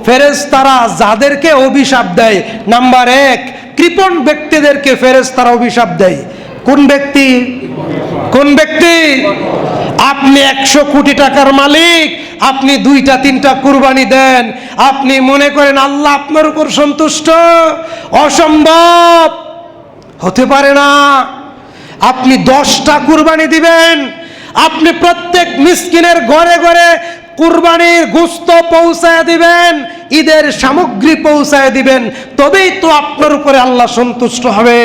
ফেরেশতারা যাদেরকে অভিশাপ দেয়, নাম্বার 1, কৃপণ ব্যক্তিদেরকে ফেরেশতারা অভিশাপ দেয়। কোন ব্যক্তি? কোন ব্যক্তি? আপনি 100 কোটি টাকার মালিক, আপনি 2টা 3টা কুরবানি দেন, আপনি মনে করেন আল্লাহ আপনার উপর সন্তুষ্ট? অসম্ভব, হতে পারে না। আপনি 10টা কুরবানি দিবেন, আপনি প্রত্যেক মিসকিনের ঘরে ঘরে কুরবানির গোশত পৌঁছায় দিবেন, ঈদের সামগ্রী পৌঁছায় দিবেন, তবেই তো আপনার উপরে আল্লাহ সন্তুষ্ট হবে।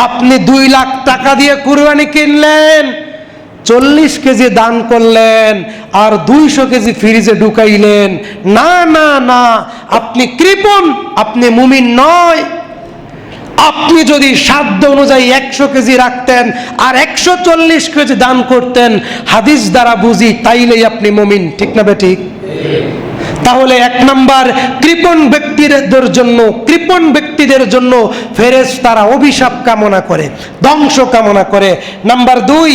আপনি 2 লাখ টাকা দিয়ে কুরবানি কিনলেন, 40 কেজি দান করলেন, আর 200 কেজি ফ্রিজে ঢুকাইলেন। না না না, আপনি কৃপণ, আপনি মুমিন নয়। আপনি যদি সাধ্য অনুযায়ী 100 কেজি রাখতেন আর 140 কেজি দান করতেন, হাদিস দ্বারা বুঝি তাইলেই আপনি মুমিন, ঠিক না বেঠিক? তাহলে 1 নাম্বার, কৃপণ ব্যক্তিদের জন্য ফেরেশতারা অভিশাপ কামনা করে, ধ্বংস কামনা করে। নাম্বার 2,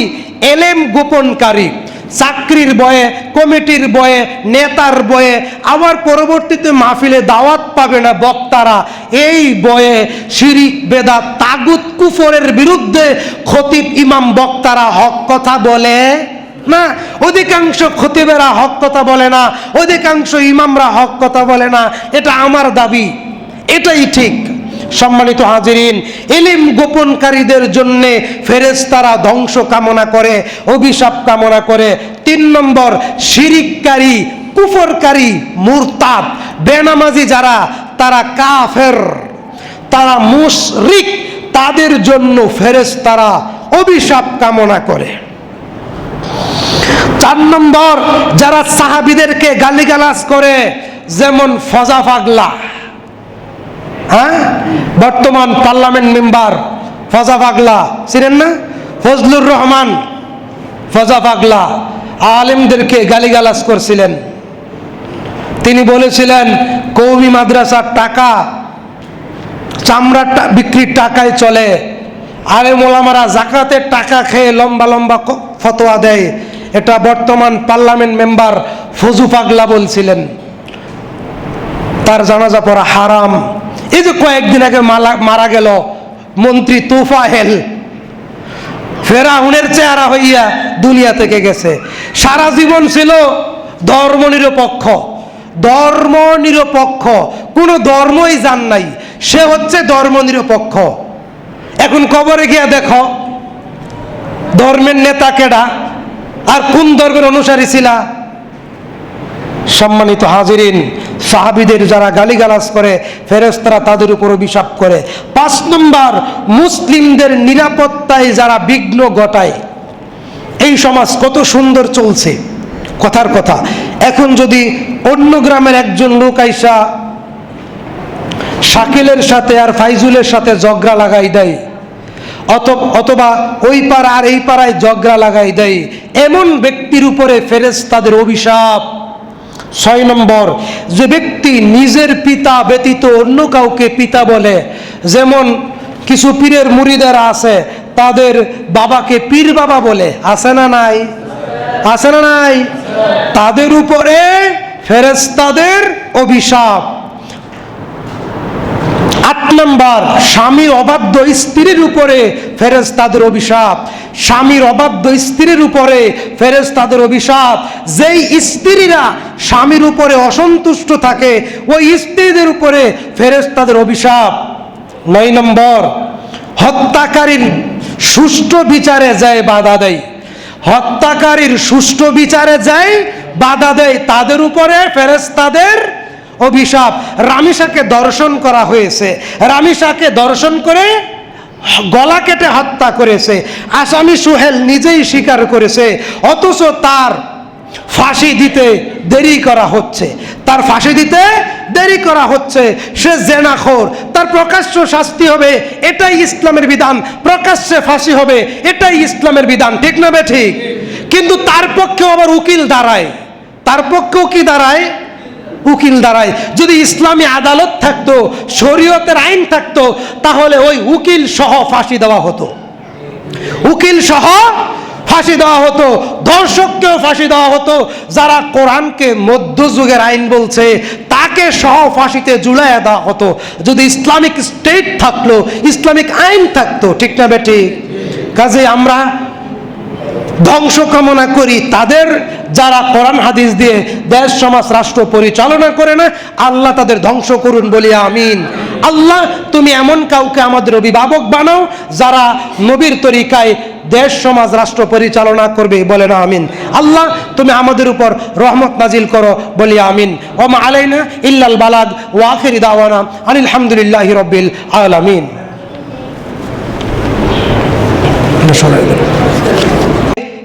এলেম গোপনকারী, চাকরির বয়ে, কমিটির বয়ে, নেতার বয়ে, আবার পরবর্তীতে মাহফিলে দাওয়াত পাবে না বক্তারা, এই বয়ে শিরিক বেদাত তাগুত কুফরের বিরুদ্ধে খতিব ইমাম বক্তারা হক কথা বলে না। অধিকাংশ খতিবেরা হক কথা বলে না, অধিকাংশ ইমামরা হক কথা বলে না, এটা আমার দাবি, এটাই ঠিক। সম্মানিত হাজিরিন, ইলম গোপনকারীদের জন্য ফেরেশতারা ধ্বংস কামনা করে, অভিশাপ কামনা করে। 3 নম্বর, শিরিককারী, কুফরকারী, মুরতাদ, বেনামাজি যারা, তারা কাফের, তারা মুশরিক, তাদের জন্য ফেরেশতারা অভিশাপ কামনা করে। 4 নম্বর, যারা সাহাবীদেরকে গালিগালাজ করে, যেমন ফজা পাগলা, বর্তমান পার্লামেন্ট মেম্বার ফজা পাগলা, চিনেন না? ফজলুর রহমান ফজা পাগলা আলেমদেরকে গালিগালাজ করছিলেন। তিনি বলেছিলেন কওমি মাদ্রাসার টাকা চামড়া বিক্রির টাকায় চলে, আলেম ওলামারা যাকাতের টাকা খেয়ে লম্বা লম্বা ফতোয়া দেয়। এটা বর্তমান পার্লামেন্ট মেম্বার ফজু পাগলা বলছিলেন। তার জানাজা পড়া হারাম। এই যে কয়েকদিন আগে মারা গেল মন্ত্রী তোফায়েল, ফেরাউনের চেহারা হইয়া দুনিয়া থেকে গেছে। সারা জীবন ছিল ধর্মনিরপেক্ষ, কোনো ধর্মই জান নাই, সে হচ্ছে ধর্মনিরপেক্ষ। এখন কবরে গিয়া দেখো ধর্মের নেতা কেডা আর কোন ধর্মের অনুসারী ছিলা। সম্মানিত হাজিরিন, সাহাবীদের যারা গালিগালাজ করে, ফেরেশতারা তাদের উপর অভিশাপ করে। 5 নম্বর, মুসলিমদের নিরাপত্তায় যারা বিঘ্ন ঘটায়। এই সমাজ কত সুন্দর চলছে, কথার কথা। এখন যদি অন্য গ্রামের একজন লোক আইসা শাকিলের সাথে আর ফাইজুলের সাথে ঝগড়া লাগাই দেয়, অথবা ওই পাড়া আর এই পাড়ায় ঝগড়া লাগাই দেয়, এমন ব্যক্তির উপরে ফেরেশতাদের অভিশাপ। 6 নম্বর, যে ব্যক্তি নিজের পিতা ব্যতীত অন্য কাউকে পিতা বলে, যেমন কিছু পীরের মুরিদেরা আছে, তাদের বাবাকে পীর বাবা বলে, আছে না নাই? আছে না নাই? তাদের উপরে ফেরেশতাদের অভিশাপ। 8 নম্বর, স্বামীর অবাধ্য স্ত্রীর উপরে ফেরেশতাদের অভিশাপ। স্বামীর অবাধ্য স্ত্রীর উপরে ফেরেশতাদের অভিশাপ। যেই স্ত্রীরা স্বামীর উপরে অসন্তুষ্ট থাকে, ওই স্ত্রীদের উপরে ফেরেশতাদের অভিশাপ। 9 নম্বর, হত্যাকারীর সুষ্ঠু বিচারে যায় বাধা দেয়। হত্যাকারীর সুষ্ঠু বিচারে যায় বাধা দেয়, তাদের উপরে ফেরেশতাদের অভিশাপ। রামিসাকে দর্শন করা হয়েছে, রামিসাকে দর্শন করে গলা কেটে হত্যা করেছে, আসামি সোহেল নিজেই স্বীকার করেছে, অথচ তার ফাঁসি দিতে দেরি করা হচ্ছে, তার ফাঁসি দিতে দেরি করা হচ্ছে। সে জেনাখোর, তার প্রকাশ্য শাস্তি হবে, এটাই ইসলামের বিধান। প্রকাশ্যে ফাঁসি হবে, এটাই ইসলামের বিধান, ঠিক না বে ঠিক? কিন্তু তার পক্ষেও আবার উকিল দাঁড়ায়, তার পক্ষেও কি দাঁড়ায়? উকিল দাঁড়ায়। যদি ইসলামী আদালত থাকতো, শরীয়তের আইন থাকতো, তাহলে ওই উকিল সহ ফাঁসি দেওয়া হতো, উকিল সহ ফাঁসি দেওয়া হতো, দর্শককেও ফাঁসি দেওয়া হতো। যারা কোরআনকে মধ্যযুগের আইন বলছে, তা তাকে সহ ফাঁসিতে ঝুলাইয়া দেওয়া হতো। যদি ইসলামিক স্টেট থাকলো, ইসলামিক আইন থাকতো, ঠিক না বেটি? কাজে আমরা ধ্বংস কামনা করি তাদের যারা কোরআন হাদিস দিয়ে দেশ সমাজ রাষ্ট্র পরিচালনা করে না, আল্লাহ তাদের ধ্বংস করুন বলি আমিন। আল্লাহ তুমি এমন কাউকে আমাদের অভিভাবক বানাও যারা নবীর তরিকায় দেশ সমাজ রাষ্ট্র পরিচালনা করবে, বলে না আমিন। আল্লাহ তুমি আমাদের উপর রহমত নাজিল করো, বলি আমিন। ওয়া মা আলাইনা ইল্লাল বালাগ ওয়া আখিরি দাওয়ানা আনিল হামদুলিল্লাহি রাব্বিল আলামিন।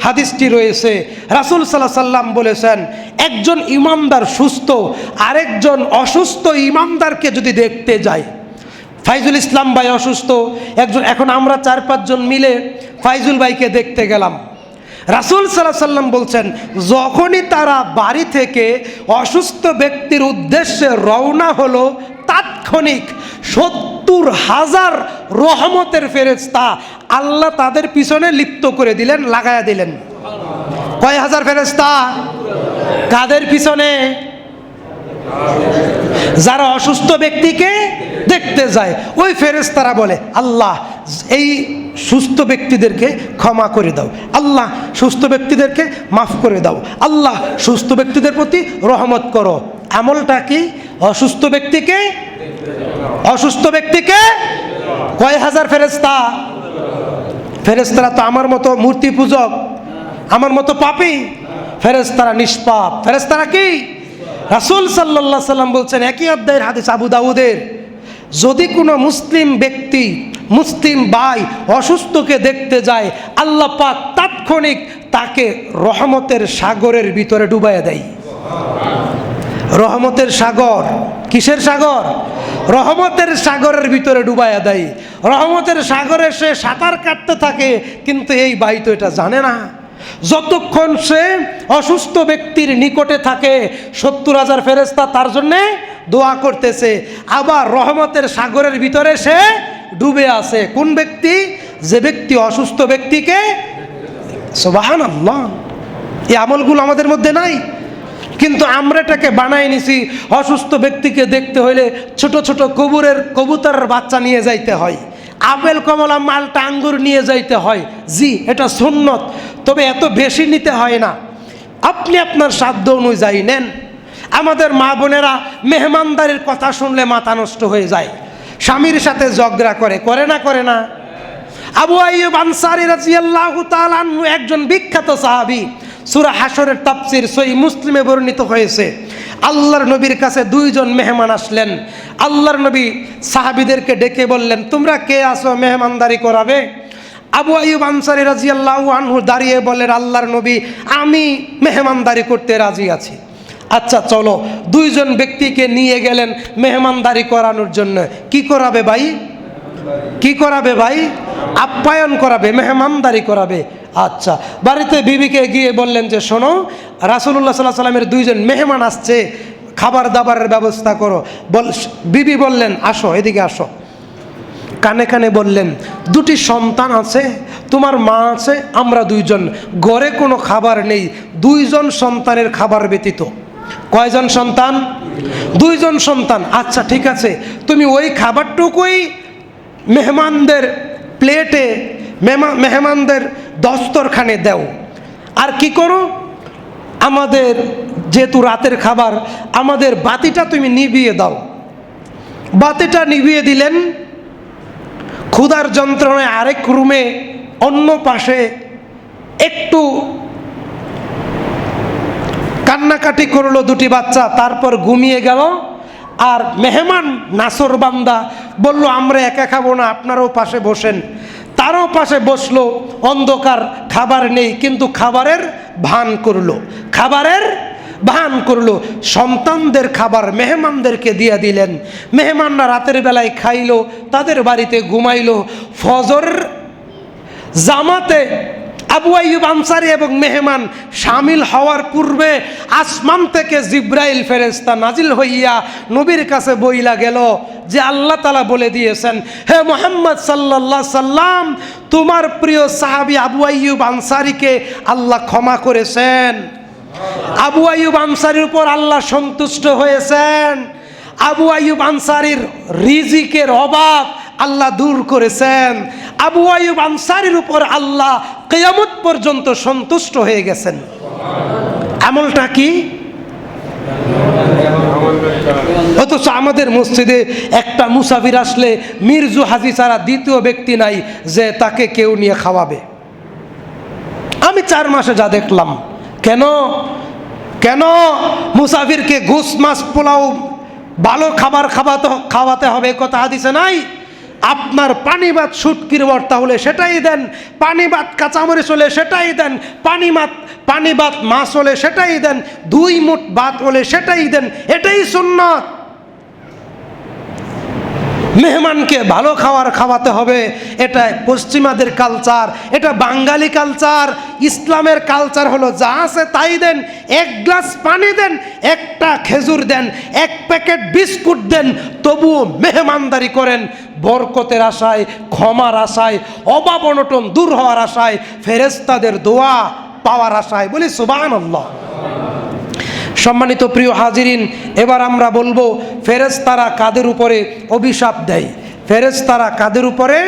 হাদিসটি রয়েছে, রাসূল সাল্লাল্লাহু আলাইহি সাল্লাম বলেছেন, একজন ইমানদার সুস্থ আরেকজন অসুস্থ ইমানদারকে যদি দেখতে যায়, ফাইজুল ইসলাম ভাই অসুস্থ, একজন, এখন আমরা 4-5 জন মিলে ফাইজুল ভাইকে দেখতে গেলাম। রাসূল সাল্লাল্লাহু আলাইহি সাল্লাম বলছেন, যখনই তারা বাড়ি থেকে অসুস্থ ব্যক্তির উদ্দেশ্যে রওনা হলো, তাৎক্ষণিক 70,000 রহমতের ফেরেশতা আল্লাহ তাদের পিছনে লিপ্ত করে দিলেন, লাগায়া দিলেন। কয় হাজার ফেরেশতা? কাদের পিছনে? যারা অসুস্থ ব্যক্তিকে দেখতে যায়, ওই ফেরেশতারা বলে, আল্লাহ এই সুস্থ ব্যক্তিদেরকে ক্ষমা করে দাও, আল্লাহ সুস্থ ব্যক্তিদেরকে মাফ করে দাও, আল্লাহ সুস্থ ব্যক্তিদের প্রতি রহমত করো। আমলটা কি? অসুস্থ ব্যক্তিকে কয় হাজার ফেরেশতা? ফেরেশতারা তো আমার মতো মূর্তি পূজক, আমার মতো পাপী। ফেরেশতারা নিষ্পাপ। ফেরেশতারা কি? রাসূল সাল্লাল্লাহু আলাইহি সাল্লাম বলছেন, একই অধ্যায়ের হাদিস আবু দাউদের, যদি কোনো মুসলিম ব্যক্তি, মুসলিম ভাই অসুস্থকে দেখতে যায়, আল্লাহ পাক তাৎক্ষণিক তাকে রহমতের সাগরের ভিতরে ডুবাইয়া দেয়। রহমতের সাগর, কিসের সাগর? রহমতের সাগরের ভিতরে ডুবাইয়া দেয়। রহমতের সাগরে সে সাঁতার কাটতে থাকে, কিন্তু এই ভাই তো এটা জানে না। যতক্ষণ সে অসুস্থ ব্যক্তির নিকটে থাকে, 70,000 ফেরেশতা তার জন্যে দোয়া করতেছে। আবার রহমতের সাগরের ভিতরে সে ডুবে আছে। কোন ব্যক্তি? যে ব্যক্তি অসুস্থ ব্যক্তিকে, সুবহানাল্লাহ, এই আমলগুলো আমাদের মধ্যে নাই, কিন্তু আমরা এটাকে বানাই নিছি। অসুস্থ ব্যক্তিকে দেখতে হইলে ছোট ছোট কবুতরের বাচ্চা নিয়ে যাইতে হয়, আপেল কমলা মালটা আঙ্গুর নিয়ে যাইতে হয়। জি, এটা সুন্নত, তবে এত বেশি নিতে হয় না, আপনি আপনার সাধ্য অনুযায়ী নেন। আমাদের মা বোনেরা মেহমানদারির কথা শুনলে মাথা নষ্ট হয়ে যায়, স্বামীর সাথে ঝগড়া করে না? আবু আইয়ুব আনসারী রাদিয়াল্লাহু তাআলা আনহু একজন বিখ্যাত সাহাবী। সূরা হাশরের তাফসীর সহিহ মুসলিমে বর্ণিত হয়েছে, আল্লাহর নবীর কাছে 2 জন মেহমান আসলেন। আল্লাহর নবী সাহাবীদেরকে ডেকে বললেন, তোমরা কে আসো মেহমানদারি করাবে? আবু আইয়ুব আনসারী রাদিয়াল্লাহু আনহু দাঁড়িয়ে বললেন, আল্লাহর নবী, আমি মেহমানদারি করতে রাজি আছি। আচ্ছা চলো। 2 জন ব্যক্তিকে নিয়ে গেলেন মেহমানদারি করানোর জন্য। কি করাবে ভাই? আপ্যায়ন করাবে, মেহমানদারি করাবে। আচ্ছা, বাড়িতে বিবিকে গিয়ে বললেন যে, শোনো, রাসূলুল্লাহ সাল্লাল্লাহু আলাইহি ওয়াসাল্লামের 2 জন মেহমান আসছে, খাবার দাবারের ব্যবস্থা করো। বিবি বললেন, আসো, এদিকে আসো। কানে কানে বললেন, 2টি সন্তান আছে, তোমার মা আছে, আমরা 2 জন, ঘরে কোনো খাবার নেই, 2 জন সন্তানের খাবার ব্যতীত। কয়জন সন্তান? 2 জন সন্তান। আচ্ছা ঠিক আছে, তুমি ওই খাবারটুকুই মেহমানদের প্লেটে, মেহমানদের দস্তরখানে দাও। আর কি করো, আমাদের যেহেতু রাতের খাবার, আমাদের বাতিটা তুমি নিভিয়ে দাও। বাতিটা নিভিয়ে দিলেন। ক্ষুধার যন্ত্রণায় আরেক রুমে অন্য পাশে একটু কান্নাকাটি করলো 2টি বাচ্চা, তারপর ঘুমিয়ে গেল। আর মেহমান নাসরবান্দা বলল, আমরা একা খাবো না, আপনারাও পাশে বসেন। তারও পাশে বসলো, অন্ধকার, খাবার নেই, কিন্তু খাবারের ভান করলো। সন্তানদের খাবার মেহমানদেরকে দিয়ে দিলেন। মেহমানরা রাতের বেলায় খাইলো, তাদের বাড়িতে ঘুমাইলো। ফজর জামাতে আবু আইয়ুব আনসারী এবং মেহমান শামিল হওয়ার পূর্বে আসমান থেকে জিব্রাইল ফেরেশতা নাজিল হইয়া নবীর কাছে বইলা গেল যে, আল্লাহ তাআলা বলে দিয়েছেন, হে মুহাম্মদ সাল্লাল্লাহু আলাইহি সাল্লাম, তোমার প্রিয় সাহাবী আবু আইয়ুব আনসারীকে আল্লাহ ক্ষমা করেছেন। আবু আইয়ুব আনসারীর উপর আল্লাহ সন্তুষ্ট হয়েছেন। আবু আইয়ুব আনসারীর রিজিকের অভাব আল্লাহ দূর করেছেন। আবু আইয়ুব আনসারীর উপর আল্লাহ কিয়ামত পর্যন্ত সন্তুষ্ট হয়ে গেছেন। আমলটা কি? অথচ আমাদের মসজিদে একটা মুসাফির আসলে মির্জু হাজি ছাড়া দ্বিতীয় ব্যক্তি নাই যে তাকে কেউ নিয়ে খাওয়াবে। আমি 4 মাসে যা দেখলাম। কেন কেন মুসাফিরকে গোস মাছ পোলাও ভালো খাবার খাওয়াতে হবে কথা হাদিসে নাই? আপনার পানি ভাত শুটকির ভর্তা হলে সেটাই দেন, পানি ভাত কাঁচামরিচ হলে সেটাই দেন, পানি ভাত মাছ হলে সেটাই দেন, 2 মুঠ ভাত হলে সেটাই দেন। এটাই সুন্নাত। মেহমানকে ভালো খাওয়াতে হবে, এটা পশ্চিমাদের কালচার, এটা বাঙালি কালচার। ইসলামের কালচার হলো যা আছে তাই দেন। 1 গ্লাস পানি দেন, একটা খেজুর দেন, 1 প্যাকেট বিস্কুট দেন, তবুও মেহমানদারি করেন বরকতের আশায়, ক্ষমার আশায়, অভাব অনটন দূর হওয়ার আশায়, ফেরেশতাদের দোয়া পাওয়ার আশায়। বলি সুবহানাল্লাহ। সম্মানিত প্রিয় হাজিরিন, এবার আমরা বলবো ফেরেশতারা কাদের উপরে অভিশাপ দেয়। ফেরেশতারা কাদের উপরে